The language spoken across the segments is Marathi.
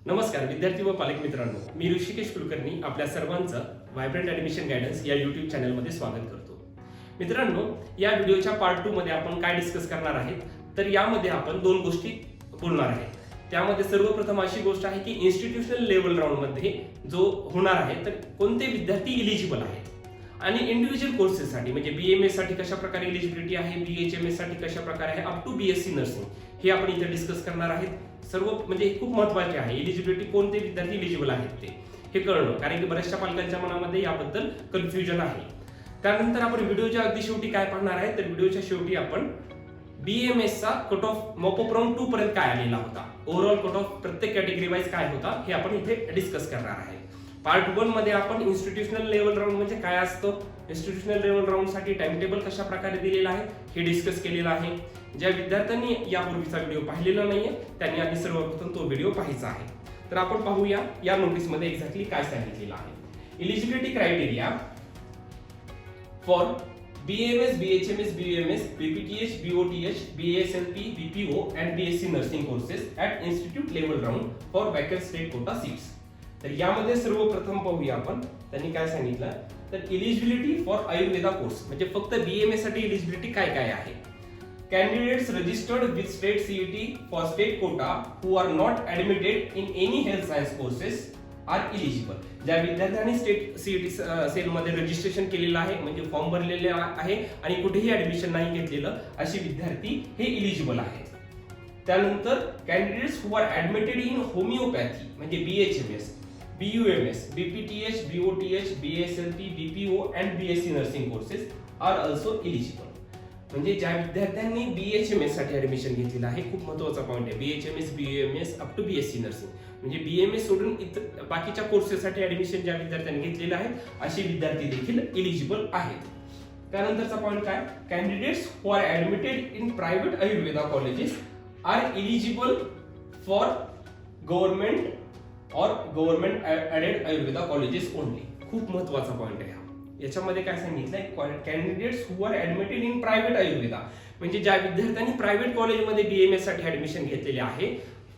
नमस्कार विद्यार्थी व पालक मित्रांनो, मी ऋषिकेश कुलकर्णी आपल्या सर्वांचं व्हायब्रंट ॲडमिशन गायडन्स या यूट्यूब चॅनलमध्ये स्वागत करतो. मित्रांनो, या व्हिडिओच्या पार्ट 2 मध्ये आपण काय डिस्कस करणार आहेत तर यामध्ये आपण दोन गोष्टी बोलणार आहे. त्यामध्ये सर्वप्रथम अशी गोष्ट आहे की इन्स्टिट्यूशनल लेवल राऊंड मध्ये जो होणार आहे तर कोणते विद्यार्थी इलिजिबल आहेत आणि इंडिव्हिज्युअल कोर्सेससाठी म्हणजे BMS साठी कशा प्रकारे इलिजिबिलिटी आहे, BHMS साठी कशा प्रकारे आहे, अप टू BSc नर्सिंग हे आपण इथे डिस्कस करणार आहेत. सर्व म्हणजे खूप महत्त्वाचे आहे इलिजिबिलिटी, कोणते विद्यार्थी इलिजिबल आहेत ते हे कळणं, कारण की बऱ्याचशा पालकांच्या मनामध्ये याबद्दल कन्फ्युजन आहे. त्यानंतर आपण व्हिडिओच्या अगदी शेवटी काय पाहणार आहे तर व्हिडिओच्या शेवटी आपण BMS चा कट ऑफ मॉपअप राऊंड 2 पर्यंत काय आलेला होता, ओव्हरऑल कट ऑफ प्रत्येक कॅटेगरी वाईज काय होता हे आपण इथे डिस्कस करणार आहे. पार्ट 1 मध्ये आपण इन्स्टिट्यूशनल लेवल राऊंड म्हणजे काय असतं, इन्स्टिट्यूशनल लेवल राऊंड साठी टाइम टेबल कशा प्रकारे दिलेला आहे हे डिस्कस केलेलं आहे. ज्या विद्यार्थ्यांनी यापूर्वीचा व्हिडिओ पाहिलेला नाहीये त्यांनी आधी सर्वप्रथम तो व्हिडिओ पाहायचा आहे. तर आपण पाहूया या नोटीसमध्ये एक्झॅक्टली काय सांगितलेलं आहे. Eligibility criteria for BAMS, BHMS, BUMS, BPTH, BOTH, BASLP, BPO and BSc nursing courses at institute level round for vacant state quota seats. तर यामध्ये सर्वप्रथम पाहूया आपण त्यांनी काय सांगितलं तर इलिजिबिलिटी फॉर आयुर्वेदा कोर्स म्हणजे फक्त BMS साठी इलिजिबिलिटी काय काय आहे. Candidates registered with state CET for state quota who are not admitted in any health science courses are eligible. ज्या विद्यार्थ्यांनी स्टेट CET सेल मध्ये रजिस्ट्रेशन केलेलं आहे म्हणजे फॉर्म भरलेले आहे आणि कुठेही ऍडमिशन नाही घेतलेलं असे विद्यार्थी हे इलिजिबल आहेत. त्यानंतर candidates who are admitted in homeopathy म्हणजे BHMS, BUMS, BPTH, BOTH, BSLP, BPO and BSc nursing courses are also eligible. म्हणजे ज्या विद्यार्थ्यांनी BHMS साठी ऍडमिशन घेतलेलं आहे, खूप महत्त्वाचा पॉईंट आहे, BHMS, BUMS up to BSc nursing म्हणजे BMS सोडून इतर बाकीच्या कोर्सेससाठी ऍडमिशन ज्या विद्यार्थ्यांनी घेतलेलं आहे असे विद्यार्थी देखील इलिजिबल आहेत. त्यानंतरचा पॉईंट काय, candidates who are admitted in private Ayurveda colleges are eligible for government और government aided Ayurveda colleges only. खूप महत्त्वाचा पॉईंट आहे. याच्यामध्ये काय सांगितलंय, candidates who are admitted in private Ayurveda म्हणजे ज्या विद्यार्थ्यांनी प्रायव्हेट कॉलेजमध्ये BMS साठी ऍडमिशन घेतलेले आहे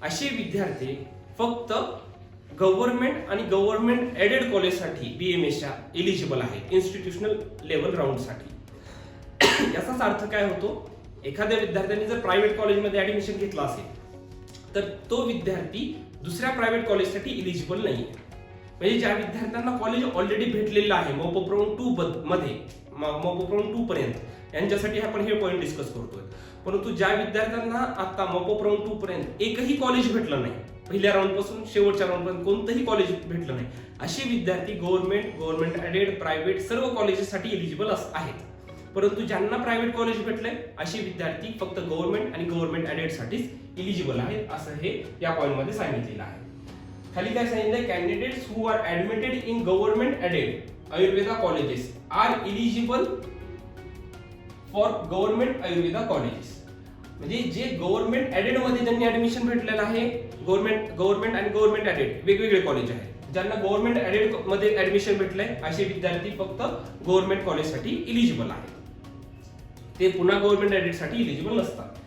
असे विद्यार्थी फक्त गव्हर्नमेंट आणि गव्हर्नमेंट एडेड कॉलेजसाठी BMSच्या इलिजिबल आहेत इन्स्टिट्यूशनल लेवल राऊंड साठी. याचाच अर्थ काय होतो, एखाद्या विद्यार्थ्यांनी जर प्रायव्हेट कॉलेजमध्ये ऍडमिशन घेतलं असेल तर तो विद्यार्थी दुसऱ्या प्रायव्हेट कॉलेजसाठी इलिजिबल नाही. म्हणजे ज्या विद्यार्थ्यांना कॉलेज ऑलरेडी भेटलेलं आहे मॉपअप राऊंड 2 मध्ये, मॉपअप राऊंड 2 पर्यंत यांच्यासाठी आपण हे पॉईंट डिस्कस करतोय. परंतु ज्या विद्यार्थ्यांना आता मॉपअप राऊंड 2 पर्यंत एकही कॉलेज भेटलं नाही, पहिल्या राऊंड पासून शेवटच्या राऊंड पर्यंत कोणतंही कॉलेज भेटलं नाही असे विद्यार्थी गव्हर्नमेंट ॲडेड प्रायव्हेट सर्व कॉलेजेससाठी इलिजिबल आहेत. परंतु ज्यांना प्रायव्हेट कॉलेज भेटलंय असे विद्यार्थी फक्त गव्हर्नमेंट आणि गव्हर्नमेंट ॲडेड साठीच इलिजिबल आहेत असं हे या पॉईंट मध्ये सांगितलेलं आहे. खाली काय सांगितलंय, candidates who are admitted in government aided Ayurveda colleges are eligible for government Ayurveda colleges म्हणजे जे गव्हर्नमेंट ॲडेड मध्ये ज्यांनी ऍडमिशन भेटलेलं आहे, गव्हर्नमेंट आणि गव्हर्नमेंट ॲडेड वेगवेगळे कॉलेज आहेत, ज्यांना गव्हर्नमेंट ॲडेड मध्ये ऍडमिशन भेटलंय असे विद्यार्थी फक्त गव्हर्नमेंट कॉलेजसाठी इलिजिबल आहेत, ते पुन्हा गव्हर्नमेंट ॲडेड साठी इलिजिबल नसतात.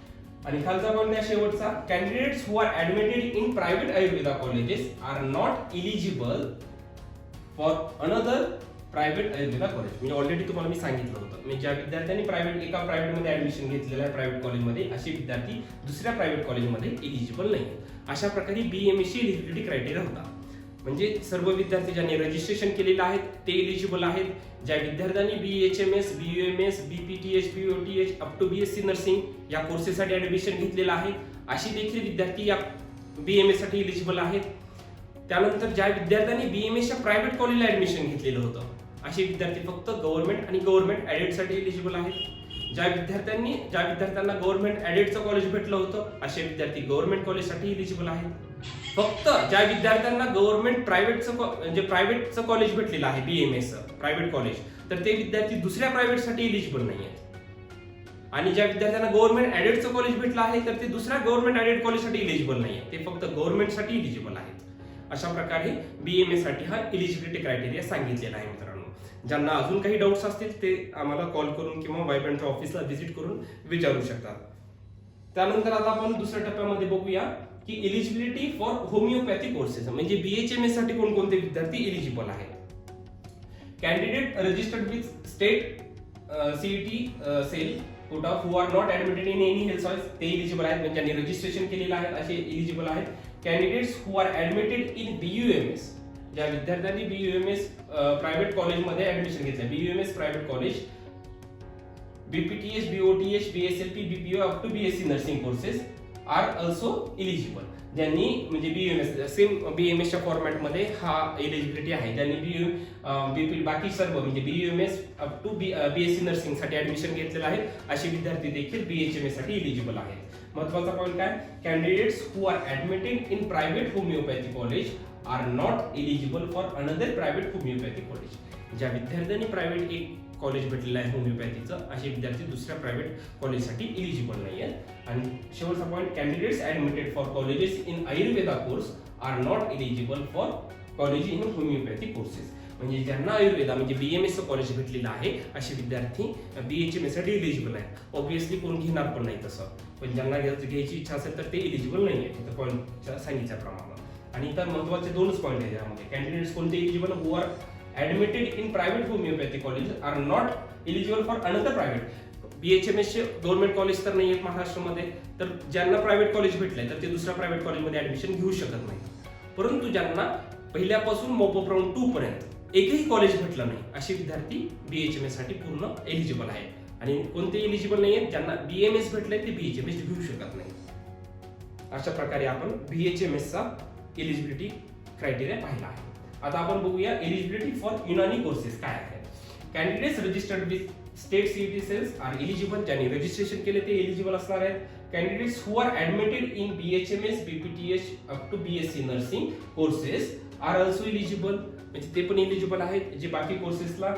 आणि खालचा पॉईंट आहे शेवटचा, candidates who are admitted in private Ayurveda colleges are not eligible for another private Ayurveda college म्हणजे ऑलरेडी तुम्हाला मी सांगितलं होतं, म्हणजे ज्या विद्यार्थ्यांनी एका प्रायव्हेट मध्ये ऍडमिशन घेतलेलं आहे प्रायव्हेट कॉलेजमध्ये असे विद्यार्थी दुसऱ्या प्रायव्हेट कॉलेजमध्ये इलिजिबल नाही. अशा प्रकारे BMS ची इलिजिबिलिटी क्रायटेरिया होता. म्हणजे सर्व विद्यार्थी ज्यांनी रजिस्ट्रेशन केलेलं आहे ते इलिजिबल आहेत. ज्या विद्यार्थ्यांनी BHMS, BUMS, BPTH, BOTH up to BSc nursing या कोर्सेससाठी ऍडमिशन घेतलेलं आहे अशी देखील विद्यार्थी या BMS साठी इलिजिबल आहेत. त्यानंतर ज्या विद्यार्थ्यांनी BMSच्या प्रायव्हेट कॉलेजला ऍडमिशन घेतलेलं होतं असे विद्यार्थी फक्त गव्हर्नमेंट आणि गव्हर्नमेंट ॲडेड साठी इलिजिबल आहेत. ज्या विद्यार्थ्यांना गव्हर्नमेंट ॲडेडचं कॉलेज भेटलं होतं असे विद्यार्थी गव्हर्नमेंट कॉलेजसाठी इलिजिबल आहेत. फक्त ज्या विद्यार्थ्यांना गव्हर्नमेंट प्रायव्हेटचं कॉलेज भेटलेलं आहे BMS प्रायव्हेट कॉलेज तर ते विद्यार्थी दुसऱ्या प्रायव्हेटसाठी इलिजिबल नाही आहेत. आणि ज्या विद्यार्थ्यांना गव्हर्नमेंट ॲडेडचं कॉलेज भेटलं आहे तर ते दुसऱ्या गव्हर्नमेंट ॲडेड कॉलेजसाठी इलिजिबल नाही आहेत, ते फक्त गव्हर्नमेंटसाठी इलिजिबल आहेत. अशा प्रकारे BMS साठी हा इलिजिबिलिटी क्रायटेरिया सांगितलेला आहे. मित्रांनो, ज्यांना अजून काही डाऊट्स असतील ते आम्हाला कॉल करून किंवा व्हायब्रंटच्या ऑफिसला व्हिजिट करून विचारू शकतात. त्यानंतर आता आपण दुसऱ्या टप्प्यामध्ये बघूया की एलिजिबिलिटी फॉर होमिओपॅथी कोर्सेस, म्हणजे BHMS साठी कोणकोणते विद्यार्थी एलिजिबल आहेत. Candidate registered with state CET cell quota who are not admitted in any health service, ते एलिजिबल आहेत, म्हणजे ज्यांनी रजिस्ट्रेशन केलेलं आहे असे एलिजिबल आहेत. Candidates who are admitted in BUMS, ज्या विद्यार्थ्यांनी BUMS प्रायव्हेट कॉलेजमध्ये ऍडमिशन घेतलं, BUMS private college, BPTH, BOTH, BSLP, BPO up to BSc nursing courses are also eligible. ज्यांनी म्हणजे BUMS सेम BMS च्या फॉर्मॅटमध्ये हा एलिजिबिलिटी आहे, ज्यांनी बाकी सर्व म्हणजे BUMS up to BSc nursing साठी ऍडमिशन घेतलेलं आहे असे विद्यार्थी देखील BHMS साठी एलिजिबल आहेत. महत्त्वाचा पॉईंट काय, candidates who are admitted in private homeopathy college are not eligible for another private homeopathy college. ज्या विद्यार्थ्यांनी प्रायव्हेट एक कॉलेज भेटलेलं आहे होमिओपॅथीचं, असे विद्यार्थी दुसऱ्या प्रायव्हेट कॉलेजसाठी एलिजिबल नाही आहेत. आणि शेवटचा point, candidates admitted for colleges in Ayurveda course are not eligible for college in homeopathy courses. म्हणजे ज्यांना आयुर्वेदा म्हणजे BMS कॉलेज भेटलेलं आहे असे विद्यार्थी BHMS साठी एलिजिबल आहेत. ऑब्व्हियसली कोण घेणार पण नाही तसं, पण ज्यांना घ्यायची इच्छा असेल तर ते एलिजिबल नाही आहे तिथं पॉईंटच्या सांगितल्याप्रमाणे. आणि इतर महत्त्वाचे दोनच पॉईंट आहेत यामध्ये. कॅन्डिडेट्स कोणते eligible, who are admitted in private homeopathy college are not eligible for another private. BHMS चे गव्हर्नमेंट कॉलेज तर नाही आहेत महाराष्ट्रामध्ये, तर ज्यांना प्रायव्हेट कॉलेज भेटलंय तर ते दुसऱ्या प्रायव्हेट कॉलेजमध्ये ऍडमिशन घेऊ शकत नाही. परंतु ज्यांना पहिल्यापासून मॉपअप राऊंड 2 पर्यंत एकही कॉलेज भेटलं नाही असे विद्यार्थी BHMS साठी पूर्ण एलिजिबल आहेत. आणि कोणते एलिजिबल नाही आहेत, ज्यांना BMS भेटलंय ते BHMS घेऊ शकत नाही. अशा प्रकारे आपण BHMS चा एलिजिबिलिटी क्रायटेरिया पाहिला आहे. आता आपण बघूया एलिजिबिलिटी फॉर युनानी कोर्सेस काय आहे. Candidates registered with state CET cells are eligible, ज्यांनी रजिस्ट्रेशन केले ते एलिजिबल असणार आहेत. Candidates who are admitted in BHMS, BPTH up to BSc nursing courses are also eligible, म्हणजे ते पण एलिजिबल आहेत जे बाकी कोर्सेसला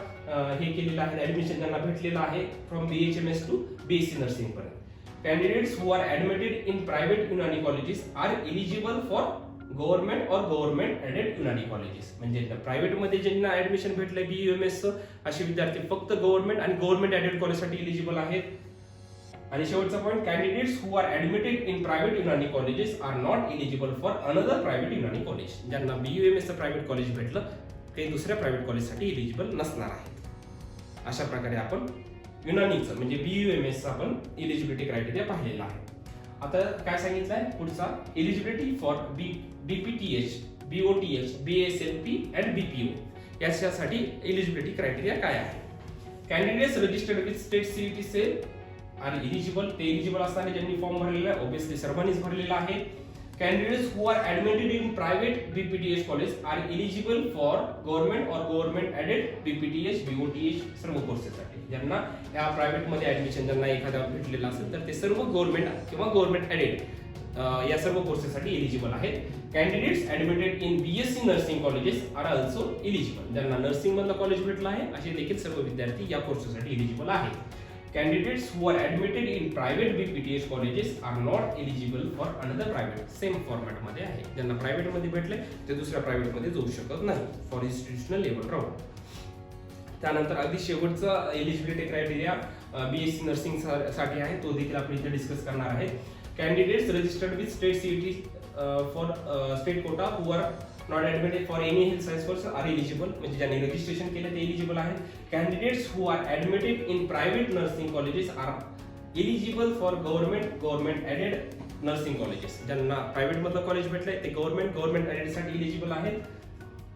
हे केलेलं आहे, ऍडमिशन त्यांना भेटलेलं आहे from BHMS to BSc nursing पर्यंत. Candidates who are admitted in private Unani colleges are eligible for government और गव्हर्नमेंट एडेड युनानी कॉलेजेस, म्हणजे प्रायव्हेट मध्ये ज्यांना ऍडमिशन भेटलंय BUMS असे विद्यार्थी फक्त गव्हर्नमेंट आणि गव्हर्नमेंट एडेड कॉलेजसाठी एलिजिबल आहेत. आणि शेवटचा point, candidates who are admitted in private Unani colleges are not eligible for another private Unani college. ज्यांना BUMS प्रायव्हेट कॉलेज भेटलं ते दुसऱ्या प्रायव्हेट कॉलेजसाठी एलिजिबल नसणार आहेत. अशा प्रकारे आपण युनानीचं म्हणजे BUMS चा आपण एलिजिबिलिटी क्रायटेरिया पाहिलेला आहे. आता काय सांगितलंय पुढचा, eligibility for BPTH, BOTH, BSLP and BPO याच्यासाठी एलिजिबिलिटी क्रायटेरिया काय आहे. Candidates registered with state CET cell are eligible, ते एलिजिबल असणारे ज्यांनी फॉर्म भरलेला आहे, ऑब्व्हियसली सर्वांनीच भरलेला आहे. Candidates who are admitted in private BPTH college are eligible for government और गव्हर्नमेंट एडेड BPTH, BOTH सर्व कोर्सेससाठी. ज्यांना या प्रायव्हेट मध्ये ऍडमिशन ज्यांना एखादा भेटलेला असेल तर ते सर्व गव्हर्नमेंट किंवा गव्हर्नमेंट एडेड या सर्व कोर्सेससाठी एलिजिबल आहेत. Candidates admitted in BSc nursing colleges are also eligible, ज्यांना नर्सिंग मधलं कॉलेज भेटलं आहे असे देखील सर्व विद्यार्थी या कोर्सेससाठी एलिजिबल आहेत. Candidates who are admitted in private BPTH colleges are not eligible for another private. Same format मध्ये आहे, ज्यांना प्रायव्हेट मध्ये भेटले ते दुसऱ्या प्रायव्हेट मध्ये जाऊ शकत नाही फॉर इन्स्टिट्यूशनल लेवल राऊंड. त्यानंतर अगदी शेवटचा एलिजिबिलिटी क्रायटेरिया BSc नर्सिंग साठी आहे, तो देखील आपण इथे डिस्कस करणार आहे. Candidates registered with state CET for state quota who are not admitted for any health science course are eligible, म्हणजे ज्यांनी रजिस्ट्रेशन केलं ते एलिजिबल आहेत. Candidates who are admitted in private nursing colleges are eligible for government aided nursing colleges, ज्यांना प्रायव्हेट मधलं कॉलेज भेटलंय ते गव्हर्नमेंट एडेड साठी एलिजिबल आहेत.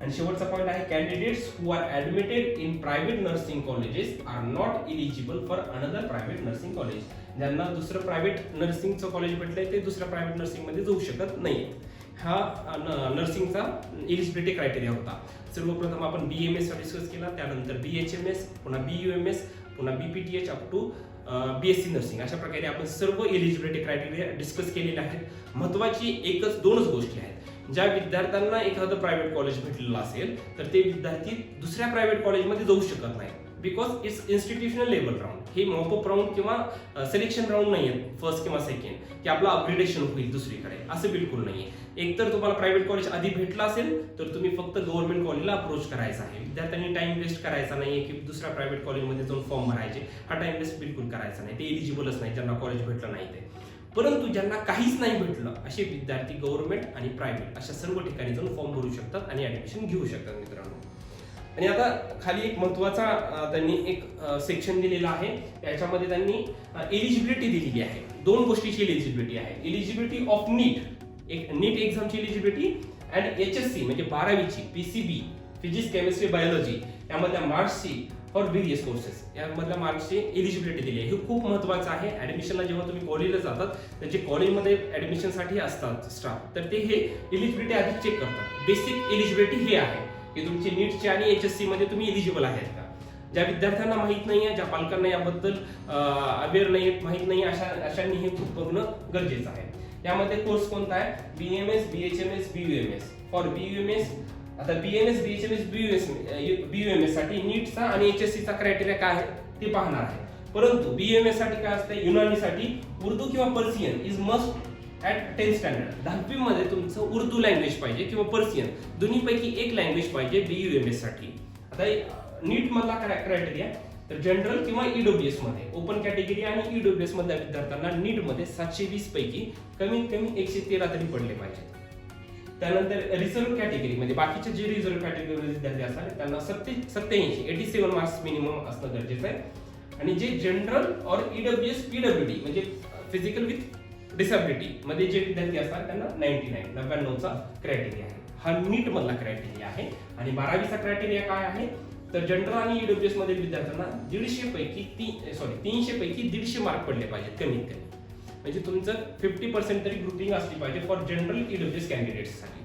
आणि शेवटचा पॉईंट आहे, candidates who are admitted in private nursing colleges are not eligible for another private nursing college, ज्यांना दुसरं प्रायव्हेट नर्सिंगचं कॉलेज भेटलंय ते दुसऱ्या प्रायव्हेट नर्सिंग मध्ये जाऊ शकत नाहीत. हा नर्सिंगचा एलिजिबिलिटी क्रायटेरिया होता. सर्वप्रथम आपण BMS चा डिस्कस केला, त्यानंतर BHMS, पुन्हा BUMS, पुन्हा BPTH up to BSc nursing, अशा प्रकारे आपण सर्व एलिजिबिलिटी क्रायटेरिया डिस्कस केलेले आहेत. महत्त्वाची दोनच गोष्टी आहेत. ज्या विद्यार्थ्यांना एखादं प्रायव्हेट कॉलेज भेटलेलं असेल तर ते विद्यार्थी दुसऱ्या प्रायव्हेट कॉलेजमध्ये जाऊ शकत नाही, because it's institutional level round. हे मॉपअप राऊंड किंवा सिलेक्शन राऊंड नाही आहे फर्स्ट किंवा सेकंड की आपलं अपग्रेडेशन होईल दुसरीकडे, असं बिलकुल नाही आहे. एकतर तुम्हाला प्रायव्हेट कॉलेज आधी भेटलं असेल तर तुम्ही फक्त गव्हर्नमेंट कॉलेजला अप्रोच करायचा आहे. विद्यार्थ्यांनी टाइम वेस्ट करायचा नाहीये की दुसऱ्या प्रायव्हेट कॉलेजमध्ये जाऊन फॉर्म भरायचे, हा टाइम वेस्ट बिलकुल करायचा नाही. ते एलिजिबलच नाही ज्यांना कॉलेज भेटलं नाही ते. परंतु ज्यांना काहीच नाही भेटलं असे विद्यार्थी गव्हर्नमेंट आणि प्रायव्हेट अशा सर्व ठिकाणी जाऊन फॉर्म भरू शकतात आणि ऍडमिशन घेऊ शकतात मित्रांनो. आणि आता खाली एक महत्वाचा त्यांनी एक सेक्शन दिलेला आहे. याच्यामध्ये त्यांनी एलिजिबिलिटी दिलेली आहे. 2 गोष्टीची एलिजिबिलिटी आहे. एलिजिबिलिटी ऑफ नीट, एक नीट एक्झामची एलिजिबिलिटी, आणि HSC म्हणजे 12वीची PCB फिजिक्स केमिस्ट्री बायोलॉजी यामधल्या मार्क्सची फॉर व्हेरियस कोर्सेस यामधल्या मार्क्सची एलिजिबिलिटी दिली आहे. हे खूप महत्त्वाचं आहे. ऍडमिशनला जेव्हा तुम्ही कॉलेजला जातात तर जे कॉलेजमध्ये ऍडमिशनसाठी असतात स्टाफ, तर ते हे एलिजिबिलिटी आधी चेक करतात. बेसिक एलिजिबिलिटी हे आहे की तुमची नीटची आणि HSC मध्ये तुम्ही एलिजिबल आहेत का. ज्या विद्यार्थ्यांना माहीत नाही आहे, ज्या पालकांना याबद्दल अवेअर नाही, माहीत नाही, अशांनी हे खूप बघणं गरजेचं आहे. यामध्ये कोर्स कोणता आहे? BMS, BHMS, BUMS. For BUMS आता BMS, BHMS, BUMS साठी नीटचा आणि HSCचा क्रायटेरिया काय आहे ते पाहणार आहे. परंतु BUMS साठी काय असतं? युनानीसाठी उर्दू किंवा Persian is must at 10th standard. 10वी मध्ये तुमचं उर्दू लँग्वेज पाहिजे किंवा पर्शियन, दोन्हीपैकी एक लँग्वेज पाहिजे BUMS साठी. आता नीट मधला क्रायटेरिया तर जनरल किंवा EWS मध्ये, ओपन कॅटेगरी आणि EWS मधल्या विद्यार्थ्यांना नीट मध्ये 720 पैकी कमीत कमी 113 तरी पडले पाहिजे. त्यानंतर रिझर्व्ह कॅटेगरी म्हणजे बाकीचे जे रिझर्व्ह कॅटेगरी विद्यार्थी असतात त्यांना 87 मार्क्स मिनिमम असणं गरजेचं आहे. आणि जे जनरल और EWS PWD म्हणजे फिजिकल विथ डिसॅबिलिटी मध्ये जे विद्यार्थी असतात त्यांना 99चा क्रायटेरिया आहे. हा नीट मधला क्रायटेरिया आहे. आणि 12वीचा क्रायटेरिया काय आहे? तर जनरल आणि EWS मधील विद्यार्थ्यांना 300 पैकी 150 मार्क पडले पाहिजेत कमीत कमी. म्हणजे तुमचं 50% तरी ग्रुपिंग असली पाहिजे फॉर जनरल EWS कॅन्डिडेट्ससाठी.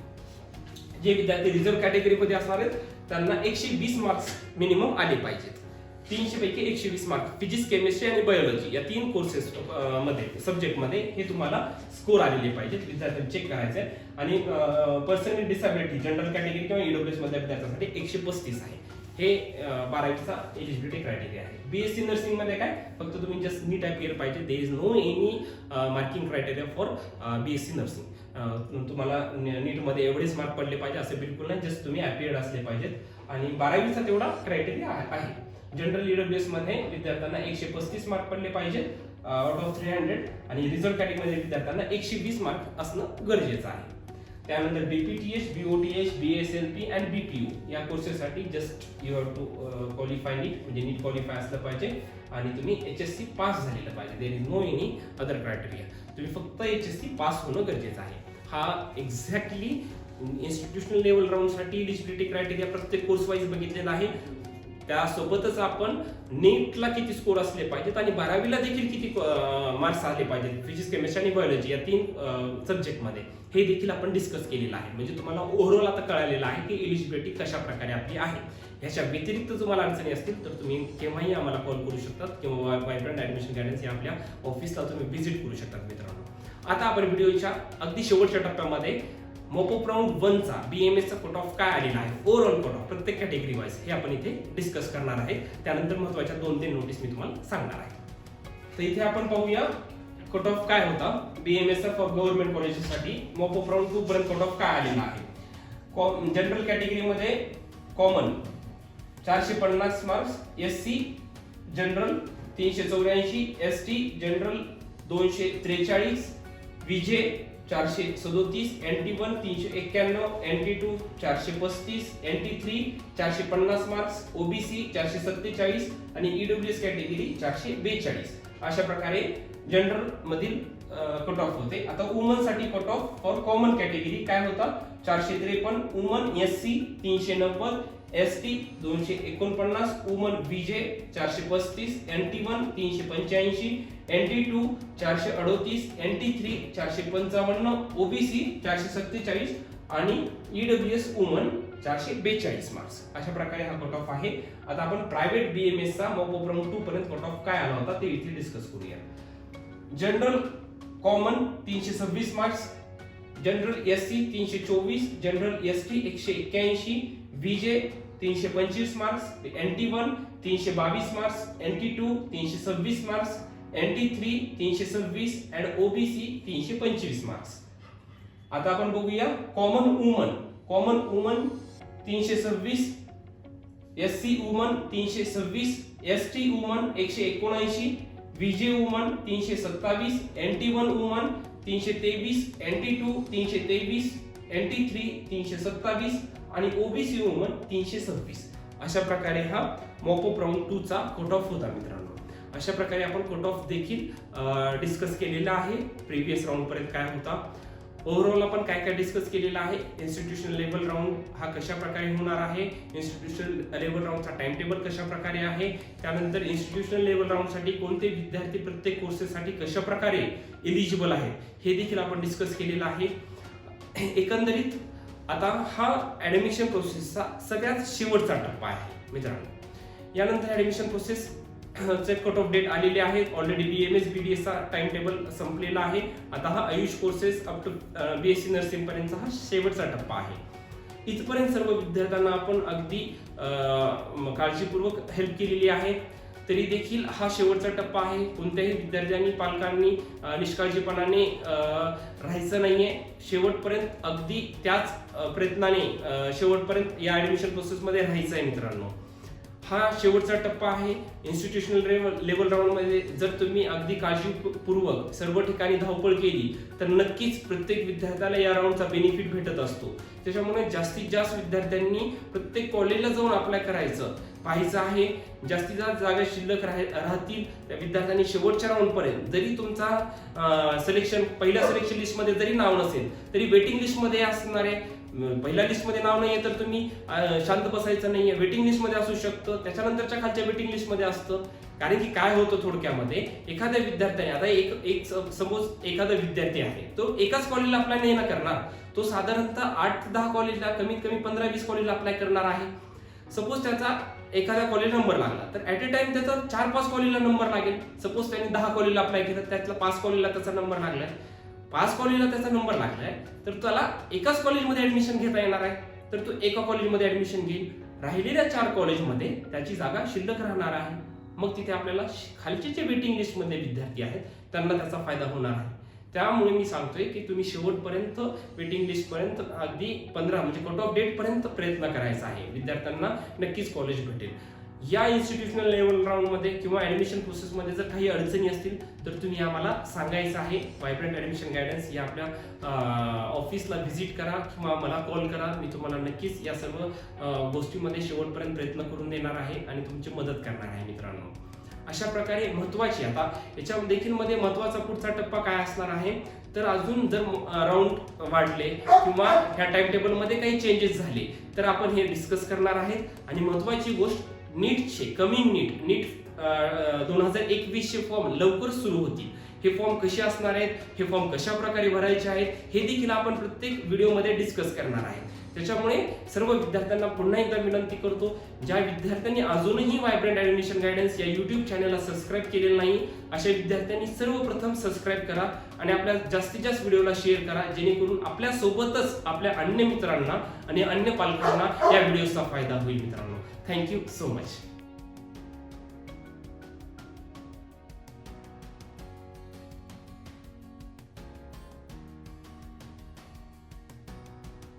जे विद्यार्थी रिझर्व्ह कॅटेगरीमध्ये असणार आहेत त्यांना 120 मार्क्स मिनिमम आले पाहिजेत. 300 पैकी 120 मार्क फिजिक्स केमिस्ट्री आणि बायोलॉजी या 3 कोर्सेस मध्ये सब्जेक्ट मध्ये हे तुम्हाला स्कोर आलेले पाहिजेत. विद्यार्थ्यांनी चेक करायचे आहे. आणि person with disability general category किंवा EWS मधल्या विद्यार्थ्यांसाठी 135 आहे. हे 12वीचा एलिजिबिलिटी क्रायटेरिया आहे. BSc नर्सिंग मध्ये काय? फक्त तुम्ही जस्ट नीट अपियर पाहिजे. There is no any marking criteria for BSc nursing. तुम्हाला नीट मध्ये एवढेच मार्क पडले पाहिजे असं बिलकुल नाही, जस्ट तुम्ही अपियर्ड असले पाहिजेत. आणि 12वीचा तेवढा क्रायटेरिया आहे. जनरल EWS मध्ये विद्यार्थ्यांना 135 मार्क पडले पाहिजेत आउट ऑफ 300. आणि रिझर्व्ह कॅटेगरीमध्ये विद्यार्थ्यांना 120 मार्क असणं गरजेचं आहे. त्यानंतर BPTH, BOTH, BSLP आणि BPU या कोर्सेससाठी just you have to qualify NEET म्हणजे नीट क्वालिफाय असलं पाहिजे आणि तुम्ही HSC पास झालेलं पाहिजे. There is no any other criteria. तुम्ही फक्त HSC पास होणं गरजेचं आहे. हा एक्झॅक्टली इन्स्टिट्यूशनल लेवल राऊंडसाठी एलिजिबिलिटी क्रायटेरिया प्रत्येक कोर्स वाईज बघितलेला आहे. त्यासोबतच आपण नीटला किती स्कोर असले पाहिजेत आणि 12वीला देखील किती मार्क्स आले पाहिजेत फिजिक्स केमिस्ट्री आणि बायोलॉजी या 3 सब्जेक्टमध्ये हे देखील आपण डिस्कस केलेलं आहे. म्हणजे तुम्हाला ओव्हरऑल आता कळालेलं आहे की एलिजिबिलिटी कशा प्रकारे आपली आहे. ह्याच्या व्यतिरिक्त तुम्हाला अडचणी असतील तर तुम्ही केव्हाही आम्हाला कॉल करू शकतात किंवा व्हायब्रंट ऍडमिशन गायडन्स या आपल्या ऑफिसला तुम्ही व्हिजिट करू शकतात मित्रांनो. आता आपण व्हिडिओच्या अगदी शेवटच्या टप्प्यामध्ये मोपॉप राऊंड 1चा BMSचा कट ऑफ काय आलेला आहे, ओव्हरऑल कट ऑफ प्रत्येक कॅटेगरी वाईज हे आपण इथे डिस्कस करणार आहे. त्यानंतर महत्त्वाच्या 2-3 नोटीस मी तुम्हाला सांगणार आहे. तर इथे आपण पाहूया कट ऑफ काय होता BMSचा फॉर गव्हर्नमेंट कॉलेजेससाठी. मोपॉप राऊंड 2 पर्यंत कट ऑफ काय आलेला आहे? जनरल कॅटेगरीमध्ये common 450 marks, SC general 384, ST general 243, VJ 437, NT1 391, NT2 435, NT3 450 marks, OBC 447 आणि EWS कॅटेगरी 442. अशा प्रकारे जनरल मधील कट ऑफ होते. आता वुमन साठी cut off for common category काय होता? 453 woman, SC 390, ST 249, woman VJ 435, NT1 385, NT2 438, NT3 455, OBC 447 आणि EWS वुमन 442 मार्क्स. अशा प्रकारे हा कट ऑफ आहे. आता आपण प्रायव्हेट BMSचा मोपॉप राऊंड 2 पर्यंत कट ऑफ काय आला होता ते इथे डिस्कस करूया. General common 326 marks, general SC 324, general ST 181, VJ 325 marks, NT1 322 marks, NT2 326 marks, NT3 326 आणि OBC 325 मार्क्स. आता आपण बघूया common woman 326, SC woman 326, ST woman 179, VJ woman 327, NT1 woman 323, NT2 323, NT3 327 आणि OBC वुमन 326. अशा प्रकारे हा मॉपअप राऊंड 2 चा कट ऑफ होता मित्रांनो. अशा प्रकारे आपण कट ऑफ देखील डिस्कस केलेला आहे. प्रिव्हियस राऊंड पर्यंत काय होता, ओव्हरऑल आपण काय काय डिस्कस केलेलं आहे, इन्स्टिट्यूशनल लेवल राऊंड हा कशा प्रकारे होणार आहे, इन्स्टिट्यूशनल लेवल राऊंडचा टाइम टेबल कशा प्रकारे आहे, त्यानंतर इन्स्टिट्यूशनल लेवल राऊंडसाठी कोणते विद्यार्थी प्रत्येक कोर्सेससाठी कशा प्रकारे एलिजिबल आहेत हे देखील आपण डिस्कस केलेलं आहे. एकंदरीत आता हा ऍडमिशन प्रोसेसचा सगळ्यात शेवटचा टप्पा आहे मित्रांनो. यानंतर admission process cut off date आलेले आहेत. ऑलरेडी BMS BDS चा टाइम टेबल संपलेला आहे. आता हा AYUSH courses up to BSc nursing पर्यंतचा हा शेवटचा टप्पा आहे. इथपर्यंत सर्व विद्यार्थ्यांना आपण अगदी काळजीपूर्वक हेल्प केलेली आहे. तरी देखील हा शेवटचा टप्पा आहे. कोणत्याही विद्यार्थ्यांनी पालकांनी निष्काळजीपणाने राहायचं नाहीये. शेवटपर्यंत अगदी त्याच प्रयत्नाने शेवटपर्यंत या ऍडमिशन प्रोसेसमध्ये राहायचं आहे मित्रांनो. हा शेवटचा टप्पा आहे. इन्स्टिट्यूशनल लेवल राऊंड मध्ये जर तुम्ही अगदी काळजीपूर्वक सर्व ठिकाणी धावपळ केली तर नक्कीच प्रत्येक विद्यार्थ्याला या राऊंडचा बेनिफिट भेटत असतो. त्याच्यामुळे जास्तीत जास्त विद्यार्थ्यांनी प्रत्येक कॉलेजला जाऊन अप्लाय करायचं पाहायचं आहे. जास्तीत जास्त जागा शिल्लक राहतील त्या विद्यार्थ्यांनी शेवटच्या राऊंड पर्यंत, जरी तुमचा सिलेक्शन पहिल्या सिलेक्शन लिस्ट मध्ये जरी नाव नसेल तरी वेटिंग लिस्ट मध्ये असणारे, पहिल्या लिस्ट मध्ये नाव नाहीये तर तुम्ही शांत बसायचं नाहीये, वेटिंग लिस्ट मध्ये असू शकतं, त्याच्यानंतरच्या खालच्या वेटिंग लिस्ट मध्ये असतं. कारण की काय होतं थोडक्यामध्ये, एखाद्या विद्यार्थ्याने आता एक सपोज एखादा विद्यार्थी आहे तो एकाच कॉलेजला अप्लाय नाही ना करणार, तो साधारणतः 8 ते 10 कॉलेजला, कमीत कमी 15-20 कॉलेजला अप्लाय करणार आहे. सपोज त्याचा एखाद्या कॉलेज नंबर लागला तर ऍट अ टाइम त्याचा 4-5 कॉलेजला नंबर लागेल. सपोज त्याने 10 कॉलेजला अप्लाय केलं, त्यातला 5 कॉलेजला त्याचा नंबर लागलाय, 5 कॉलेजला त्याचा नंबर लागलाय, तर त्याला एकाच कॉलेजमध्ये ऍडमिशन घेता येणार आहे. तर तो एका कॉलेजमध्ये ऍडमिशन घेईल, राहिलेल्या 4 कॉलेजमध्ये त्याची जागा शिल्लक राहणार आहे. मग तिथे आपल्याला खालचे जे वेटिंग लिस्ट मध्ये विद्यार्थी आहेत त्यांना त्याचा फायदा होणार आहे. त्यामुळे मी सांगतोय की तुम्ही शेवटपर्यंत वेटिंग लिस्ट पर्यंत अगदी 15 म्हणजे कट ऑफ डेट पर्यंत प्रयत्न करायचा आहे. विद्यार्थ्यांना नक्कीच कॉलेज भेटेल. या इन्स्टिट्यूशनल लेवल राऊंड मध्ये किंवा ऍडमिशन प्रोसेस मध्ये जर काही अडचणी असतील तर तुम्ही आम्हाला सांगायचं आहे. व्हायब्रंट ऍडमिशन गायडन्स या आपल्या ऑफिसला व्हिजिट करा किंवा मला कॉल करा. मी तुम्हाला नक्कीच या सर्व गोष्टीमध्ये शेवटपर्यंत प्रयत्न करून देणार आहे आणि तुमची मदत करणार आहे मित्रांनो. अशा प्रकारे महत्वाची, आता याच्या देखील मध्ये महत्वाचा पुढचा टप्पा काय असणार आहे तर अजून जर राऊंड वाढले किंवा ह्या टाइम टेबल मध्ये काही चेंजेस झाले तर आपण हे डिस्कस करणार आहेत. आणि महत्वाची गोष्ट, नीटचे कमिंग नीट 2021 चे फॉर्म लवकर सुरू होतील. हे फॉर्म कसे असणार आहेत, हे फॉर्म कशा प्रकारे भरायचे आहेत हे देखील आपण प्रत्येक व्हिडिओमध्ये डिस्कस करणार आहे. त्याच्यामुळे सर्व विद्यार्थ्यांना पुन्हा एकदा विनंती करतो, ज्या विद्यार्थ्यांनी अजूनही व्हायब्रंट ऍडमिशन गायडन्स या YouTube चॅनलला सबस्क्राईब केलेलं नाही अशा विद्यार्थ्यांनी सर्वप्रथम सबस्क्राईब करा आणि आपल्या जास्तीत जास्त व्हिडिओला शेअर करा, जेणेकरून आपल्या सोबतच आपल्या अन्य मित्रांना आणि अन्य पालकांना या व्हिडिओचा फायदा होईल मित्रांनो. Thank you so much.